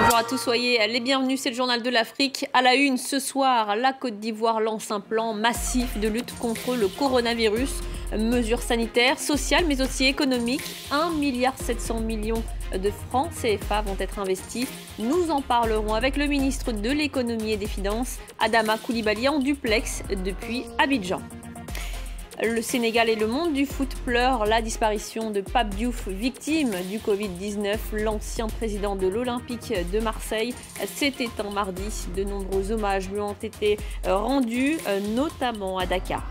Bonjour à tous, soyez les bienvenus, c'est le journal de l'Afrique. À la une ce soir, la Côte d'Ivoire lance un plan massif de lutte contre le coronavirus. Mesures sanitaires, sociales mais aussi économiques. 1,7 milliard de francs CFA vont être investis. Nous en parlerons avec le ministre de l'économie et des finances, Adama Coulibaly, en duplex depuis Abidjan. Le Sénégal et le monde du foot pleurent la disparition de Pape Diouf, victime du Covid-19. L'ancien président de l'Olympique de Marseille s'est éteint mardi. De nombreux hommages lui ont été rendus, notamment à Dakar.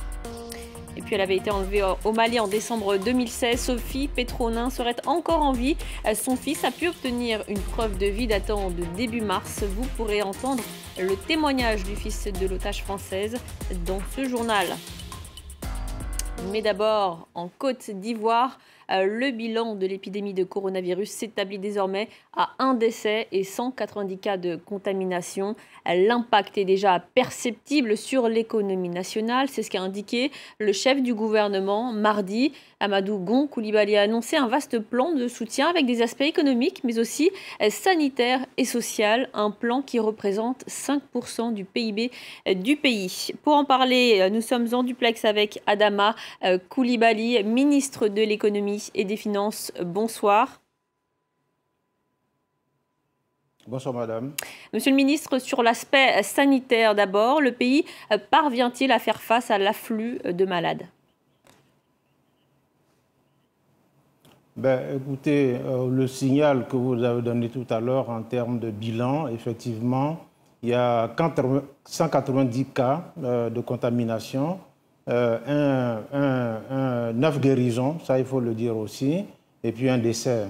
Et puis elle avait été enlevée au Mali en décembre 2016. Sophie Petronin serait encore en vie. Son fils a pu obtenir une preuve de vie datant de début mars. Vous pourrez entendre le témoignage du fils de l'otage française dans ce journal. Mais d'abord, en Côte d'Ivoire, le bilan de l'épidémie de coronavirus s'établit désormais à 1 décès et 190 cas de contamination. L'impact est déjà perceptible sur l'économie nationale, c'est ce qu'a indiqué le chef du gouvernement mardi. Amadou Gon Coulibaly a annoncé un vaste plan de soutien avec des aspects économiques mais aussi sanitaires et sociaux. Un plan qui représente 5% du PIB du pays. Pour en parler, nous sommes en duplex avec Adama Coulibaly, ministre de l'économie et des finances. Bonsoir. Bonsoir madame. Monsieur le ministre, sur l'aspect sanitaire d'abord, le pays parvient-il à faire face à l'afflux de malades ? Écoutez, le signal que vous avez donné tout à l'heure en termes de bilan, effectivement, il y a 190 cas de contamination, 9 guérisons, ça il faut le dire aussi, et puis un décès.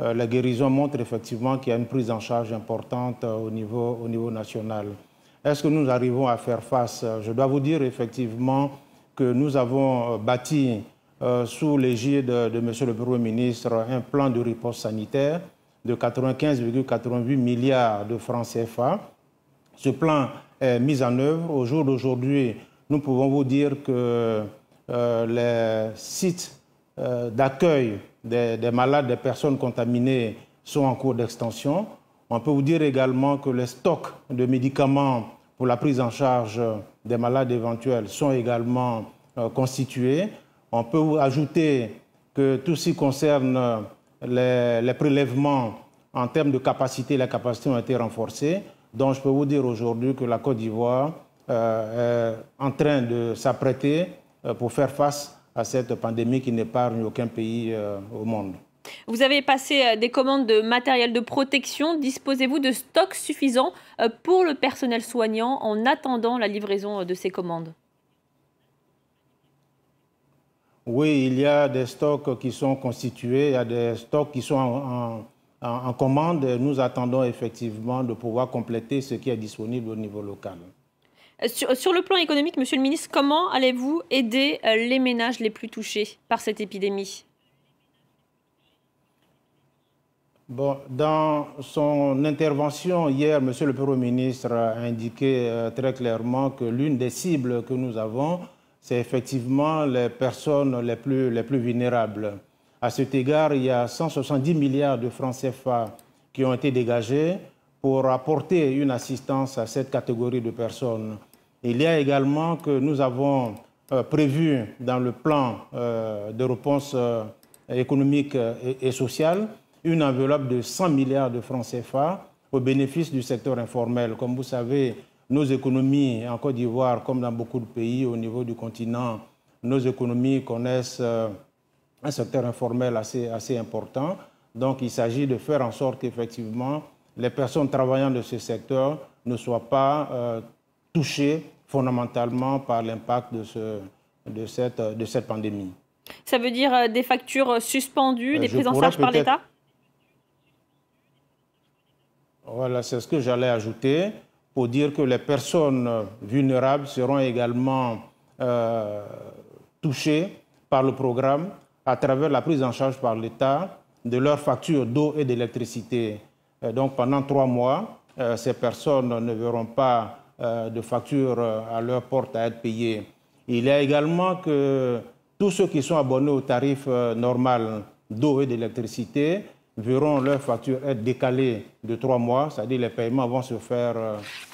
La guérison montre effectivement qu'il y a une prise en charge importante au niveau national. Est-ce que nous arrivons à faire face? Je dois vous dire effectivement que nous avons bâti sous l'égide de M. le Premier ministre un plan de riposte sanitaire de 95,88 milliards de francs CFA. Ce plan est mis en œuvre. Au jour d'aujourd'hui, nous pouvons vous dire que les sites d'accueil des malades, des personnes contaminées sont en cours d'extension. On peut vous dire également que les stocks de médicaments pour la prise en charge des malades éventuels sont également constitués. On peut vous ajouter que tout ce qui concerne les prélèvements en termes de capacité, les capacités ont été renforcées. Donc je peux vous dire aujourd'hui que la Côte d'Ivoire est en train de s'apprêter pour faire face à cette pandémie qui n'épargne aucun pays au monde. Vous avez passé des commandes de matériel de protection. Disposez-vous de stocks suffisants pour le personnel soignant en attendant la livraison de ces commandes ? Oui, il y a des stocks qui sont constitués, il y a des stocks qui sont en commande. Nous attendons effectivement de pouvoir compléter ce qui est disponible au niveau local. Sur le plan économique, Monsieur le ministre, comment allez-vous aider les ménages les plus touchés par cette épidémie ? Bon, dans son intervention hier, Monsieur le Premier ministre a indiqué très clairement que l'une des cibles que nous avons, c'est effectivement les personnes les plus vulnérables. À cet égard, il y a 170 milliards de francs CFA qui ont été dégagés pour apporter une assistance à cette catégorie de personnes. Il y a également que nous avons prévu dans le plan de réponse économique et sociale une enveloppe de 100 milliards de francs CFA au bénéfice du secteur informel. Comme vous savez, nos économies en Côte d'Ivoire, comme dans beaucoup de pays au niveau du continent, nos économies connaissent un secteur informel assez important. Donc il s'agit de faire en sorte qu'effectivement les personnes travaillant de ce secteur ne soient pas touchées fondamentalement par l'impact de cette pandémie. Ça veut dire des factures suspendues, des prises en charge par l'État ? Voilà, c'est ce que j'allais ajouter pour dire que les personnes vulnérables seront également touchées par le programme à travers la prise en charge par l'État de leurs factures d'eau et d'électricité. Donc pendant 3 mois, ces personnes ne verront pas de factures à leur porte à être payées. Il y a également que tous ceux qui sont abonnés au tarif normal d'eau et d'électricité verront leur facture être décalée de 3 mois, c'est-à-dire les paiements vont se faire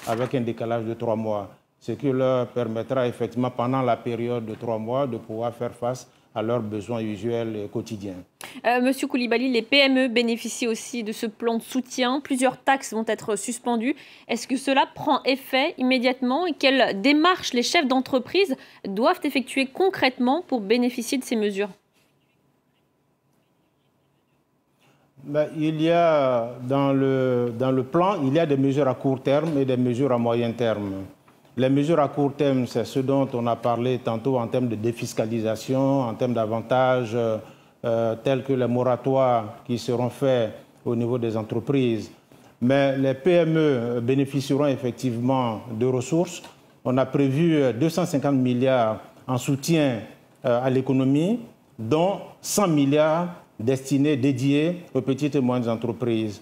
avec un décalage de 3 mois, ce qui leur permettra effectivement pendant la période de 3 mois de pouvoir faire face à leurs besoins usuels et quotidiens. Monsieur Coulibaly, les PME bénéficient aussi de ce plan de soutien. Plusieurs taxes vont être suspendues. Est-ce que cela prend effet immédiatement et quelles démarches les chefs d'entreprise doivent effectuer concrètement pour bénéficier de ces mesures? Il y a dans le plan, il y a des mesures à court terme et des mesures à moyen terme. Les mesures à court terme, c'est ce dont on a parlé tantôt en termes de défiscalisation, en termes d'avantages tels que les moratoires qui seront faits au niveau des entreprises. Mais les PME bénéficieront effectivement de ressources. On a prévu 250 milliards en soutien à l'économie, dont 100 milliards dédiés aux petites et moyennes entreprises.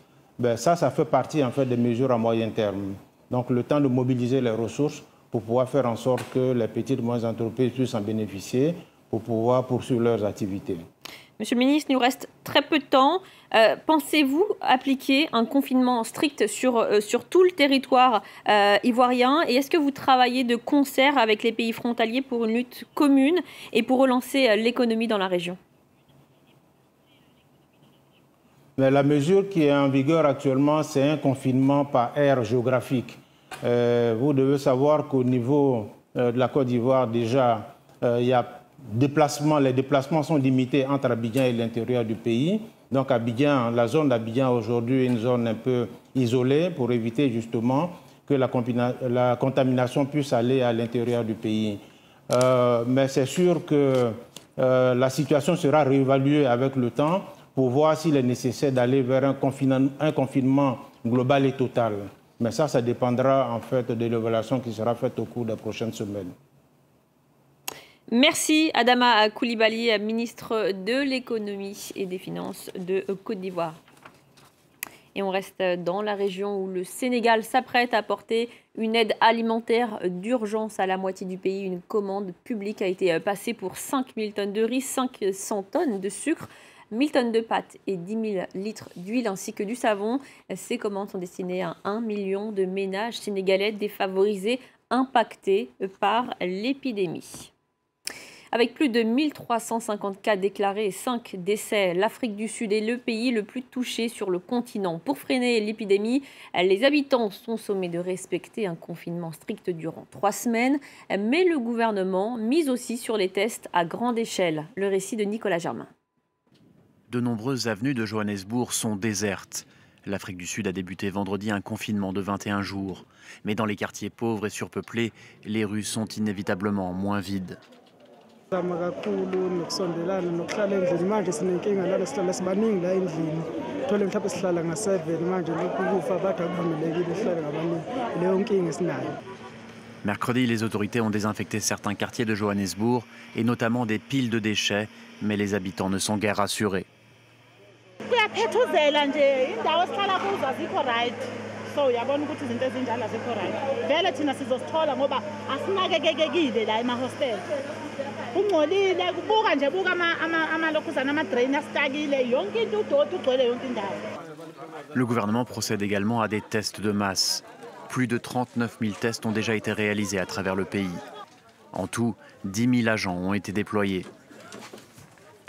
Ça fait partie en fait des mesures à moyen terme. Donc le temps de mobiliser les ressources pour pouvoir faire en sorte que les petites et moyennes entreprises puissent en bénéficier pour pouvoir poursuivre leurs activités. Monsieur le ministre, il nous reste très peu de temps. Pensez-vous appliquer un confinement strict sur tout le territoire ivoirien? Et est-ce que vous travaillez de concert avec les pays frontaliers pour une lutte commune et pour relancer l'économie dans la région? Mais la mesure qui est en vigueur actuellement, c'est un confinement par aire géographique. Vous devez savoir qu'au niveau de la Côte d'Ivoire, déjà, il y a les déplacements sont limités entre Abidjan et l'intérieur du pays. Donc Abidjan, la zone d'Abidjan aujourd'hui est une zone un peu isolée pour éviter justement que la contamination puisse aller à l'intérieur du pays. Mais c'est sûr que la situation sera réévaluée avec le temps pour voir s'il est nécessaire d'aller vers un confinement global et total. Mais ça dépendra en fait de l'évaluation qui sera faite au cours des prochaines semaines. Merci Adama Coulibaly, ministre de l'économie et des finances de Côte d'Ivoire. Et on reste dans la région où le Sénégal s'apprête à apporter une aide alimentaire d'urgence à la moitié du pays. Une commande publique a été passée pour 5000 tonnes de riz, 500 tonnes de sucre, 1000 tonnes de pâtes et 10 000 litres d'huile ainsi que du savon. Ces commandes sont destinées à 1 million de ménages sénégalais défavorisés impactés par l'épidémie. Avec plus de 1350 cas déclarés et 5 décès, l'Afrique du Sud est le pays le plus touché sur le continent. Pour freiner l'épidémie, les habitants sont sommés de respecter un confinement strict durant 3 semaines. Mais le gouvernement mise aussi sur les tests à grande échelle. Le récit de Nicolas Germain. De nombreuses avenues de Johannesburg sont désertes. L'Afrique du Sud a débuté vendredi un confinement de 21 jours. Mais dans les quartiers pauvres et surpeuplés, les rues sont inévitablement moins vides. Mercredi, les autorités ont désinfecté certains quartiers de Johannesburg et notamment des piles de déchets, mais les habitants ne sont guère rassurés. Le gouvernement procède également à des tests de masse. Plus de 39 000 tests ont déjà été réalisés à travers le pays. En tout, 10 000 agents ont été déployés.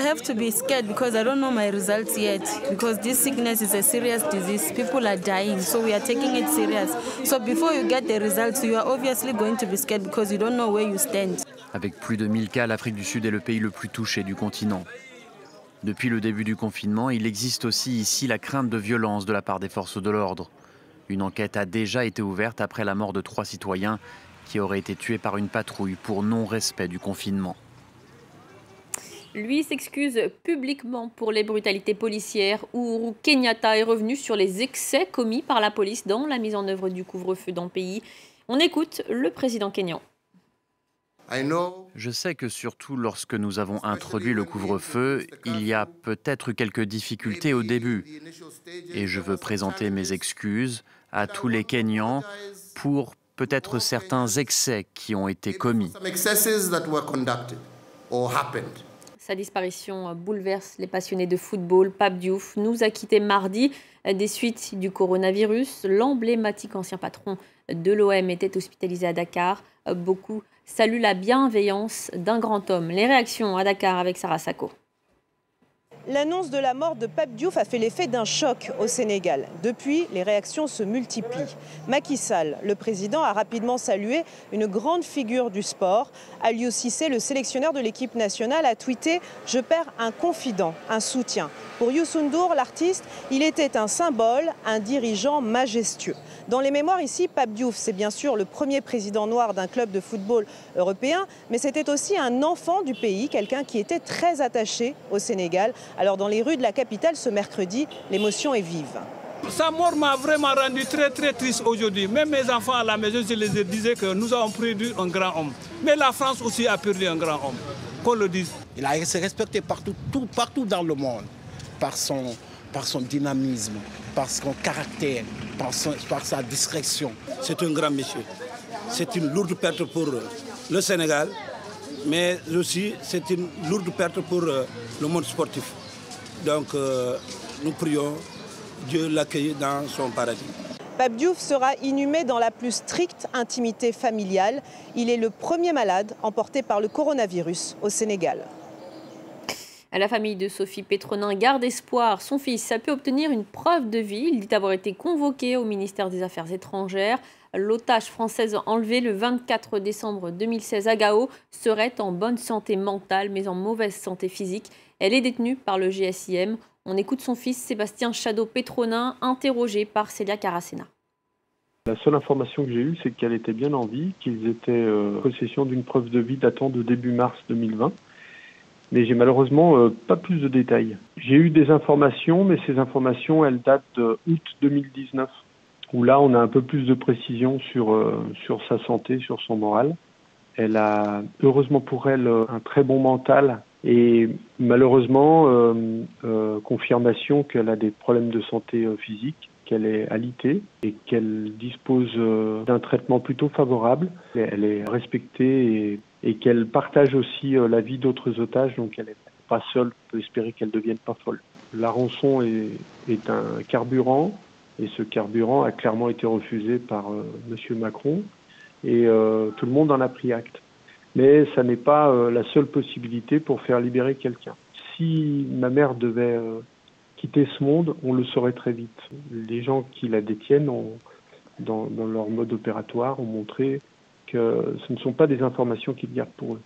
I have to be scared because I don't know my results yet. Because this sickness is a serious disease. People are dying, so we are taking it serious. So before you get the results, you are obviously going to be scared because you don't know where you stand. Avec plus de 1000 cas, l'Afrique du Sud est le pays le plus touché du continent. Depuis le début du confinement, il existe aussi ici la crainte de violence de la part des forces de l'ordre. Une enquête a déjà été ouverte après la mort de 3 citoyens qui auraient été tués par une patrouille pour non-respect du confinement. Lui s'excuse publiquement pour les brutalités policières. Uhuru Kenyatta est revenu sur les excès commis par la police dans la mise en œuvre du couvre-feu dans le pays. On écoute le président kényan. Je sais que surtout lorsque nous avons introduit le couvre-feu, il y a peut-être quelques difficultés au début. Et je veux présenter mes excuses à tous les Kenyans pour peut-être certains excès qui ont été commis. Sa disparition bouleverse les passionnés de football. Pape Diouf nous a quittés mardi des suites du coronavirus. L'emblématique ancien patron de l'OM était hospitalisé à Dakar. Beaucoup saluent la bienveillance d'un grand homme. Les réactions à Dakar avec Sarah Sako. L'annonce de la mort de Pape Diouf a fait l'effet d'un choc au Sénégal. Depuis, les réactions se multiplient. Macky Sall, le président, a rapidement salué une grande figure du sport. Aliou Cissé, le sélectionneur de l'équipe nationale, a tweeté « Je perds un confident, un soutien ». Pour Youssou N'Dour, l'artiste, il était un symbole, un dirigeant majestueux. Dans les mémoires ici, Pape Diouf, c'est bien sûr le premier président noir d'un club de football européen, mais c'était aussi un enfant du pays, quelqu'un qui était très attaché au Sénégal. Alors dans les rues de la capitale ce mercredi, l'émotion est vive. Sa mort m'a vraiment rendu très triste aujourd'hui. Même mes enfants à la maison, je les disais que nous avons perdu un grand homme. Mais la France aussi a perdu un grand homme, qu'on le dise. Il a été respecté partout dans le monde, par son dynamisme, par son caractère, par sa discrétion. C'est un grand monsieur. C'est une lourde perte pour le Sénégal, mais aussi c'est une lourde perte pour le monde sportif. Donc nous prions Dieu l'accueille dans son paradis. Pape Diouf sera inhumé dans la plus stricte intimité familiale. Il est le premier malade emporté par le coronavirus au Sénégal. La famille de Sophie Pétronin garde espoir. Son fils a pu obtenir une preuve de vie. Il dit avoir été convoqué au ministère des Affaires étrangères. L'otage française enlevée le 24 décembre 2016 à Gao serait en bonne santé mentale mais en mauvaise santé physique. Elle est détenue par le GSIM. On écoute son fils Sébastien Chadot-Pétronin, interrogé par Célia Caracena. La seule information que j'ai eue, c'est qu'elle était bien en vie, qu'ils étaient en possession d'une preuve de vie datant de début mars 2020. Mais j'ai malheureusement pas plus de détails. J'ai eu des informations, mais ces informations, elles datent d'août 2019, où là, on a un peu plus de précision sur sa santé, sur son moral. Elle a, heureusement pour elle, un très bon mental et malheureusement, confirmation qu'elle a des problèmes de santé physique, qu'elle est alitée et qu'elle dispose d'un traitement plutôt favorable. Elle est respectée et qu'elle partage aussi la vie d'autres otages, donc elle n'est pas seule, on peut espérer qu'elle ne devienne pas folle. La rançon est un carburant, et ce carburant a clairement été refusé par M. Macron, et tout le monde en a pris acte. Mais ça n'est pas la seule possibilité pour faire libérer quelqu'un. Si ma mère devait quitter ce monde, on le saurait très vite. Les gens qui la détiennent, dans leur mode opératoire, ont montré que ce ne sont pas des informations qu'ils gardent pour eux.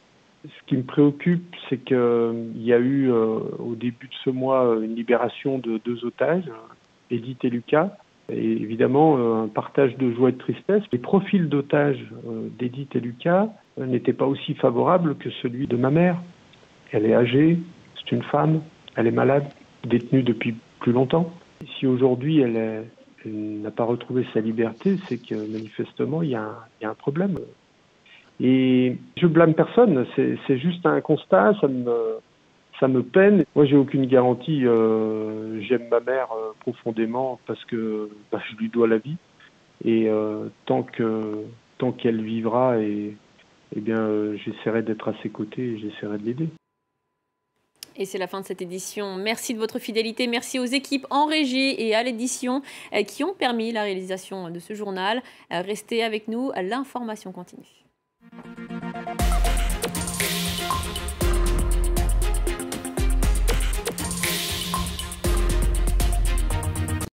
Ce qui me préoccupe, c'est qu'il y a eu au début de ce mois une libération de 2 otages, Edith et Lucas, et évidemment un partage de joie et de tristesse. Les profils d'otages d'Edith et Lucas n'étaient pas aussi favorables que celui de ma mère. Elle est âgée, c'est une femme, elle est malade, détenue depuis plus longtemps. Si aujourd'hui elle n'a pas retrouvé sa liberté, c'est que manifestement il y a un problème. Et je blâme personne, c'est juste un constat, ça me peine. Moi j'ai aucune garantie, j'aime ma mère profondément parce que je lui dois la vie. Et tant qu'elle vivra, j'essaierai d'être à ses côtés et j'essaierai de l'aider. Et c'est la fin de cette édition. Merci de votre fidélité. Merci aux équipes en régie et à l'édition qui ont permis la réalisation de ce journal. Restez avec nous, l'information continue.